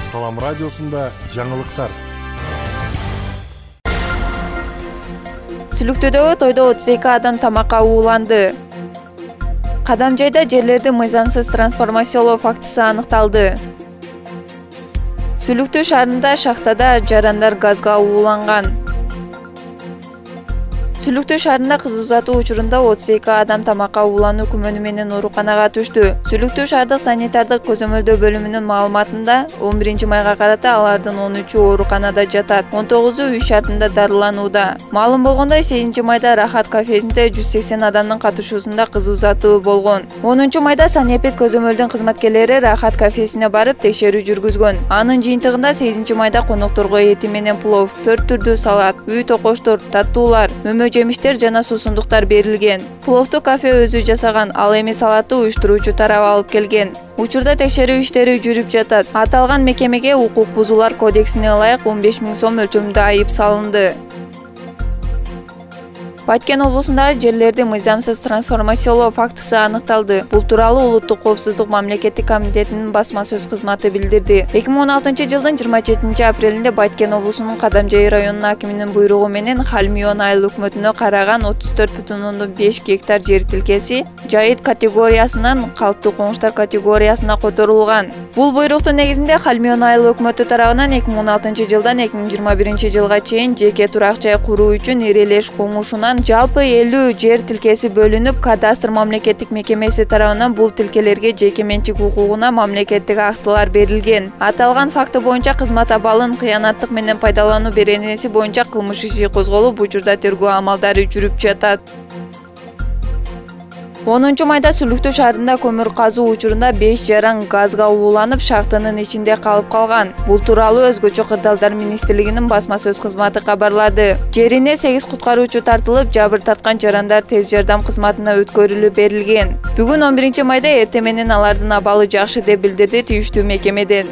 Салам радиосунда жаңылыктар. Сүлүктөдөгү тойдо 32 адам тамакка ууланды. Кадамжайда жерлерди мыйзамсыз трансформациялоо фактысы аныкталды. Сүлүктүү шаарында шахтада жарандар газга ууланган. Сүлүктүү шаарында кыз узатуу учурунда 32 адам тамакка уулануу күмөнү менен ооруканага түштү. Сүлүктүү шаардык санитардык көзөмөлдөө бөлүмүнүн маалыматында 11 майга карата алардын 13-ü ооруканада жатат, 19-у үй шартында дарыланууда. Маалым болгондой, 8 майда Рахат кафесинде 180 адамдын катышуусунда кыз узатуу болгон. 10 майда санепид көзөмөлдүн кызматкерлери Рахат кафесине барып текшерүү жүргүзгөн. Анын жыйынтыгында 8 майда конокторго эти менен плов, 4 түрдүү салат, үй токоштор, таттуулар, жемиштер жана суусундуктар берилген. Пловду кафе өзү жасаган, ал эми салатты уюштуруучу тарап алып келген. Учурда текшерүү иштери жүрүп жатат. Аталган мекемеге укук бузуулар кодексине ылайык 15 000 сом өлчөмүндө айып салынды. Баткен облусундагы жерлерди мыйзамсыз трансформациялоо фактысы аныкталды. Бул тууралуу Улуттук коопсуздук мамлекеттик комитетинин басма сөз кызматы билдирди. 2016-жылдын 27 апрелинде Баткен облусунун Кадамжай районунун акиминин буйругу менен Халмион айыл өкмөтүнө караган 34,5 гектар жер тилкеси жайыт категориясынан калктуу коңуштар категориясына которулган. Бул буйруктун негизинде Халмион айыл өкмөтү тарабынан 2016-жылдан 2021 чейин жеке турак жай куруу үчүн Ирелеш коңушунан жалпы 50 жер тилкеси бөлүнүп, кадастр мамлекеттик мекемеси тарабынан бул тилкелерге жеке менчик укугуна мамлекеттик актылар берилген. Аталган факты боюнча кызмат абалын кыянаттык менен пайдалануу беренеси боюнча кылмыш иши козголуп, учурда тергөө амалдары жүрүп жатат. 10 майда Сүлүктүү шаарында көмүр казуу учурунда 5 жаран газга ууланып, шахтанын ичинде калып калган. Бул тууралуу Өзгөчө кырдаалдар министрлигинин басма сөз кызматы кабарлады. Жерине 8 куткаруучу тартылып, жабыр тарткан жарандар тез жардам кызматына өткөрүлүп берилген. Бүгүн 11 майда эртең менен алардын абалы жакшы деп билдирди тийиштүү мекемеден.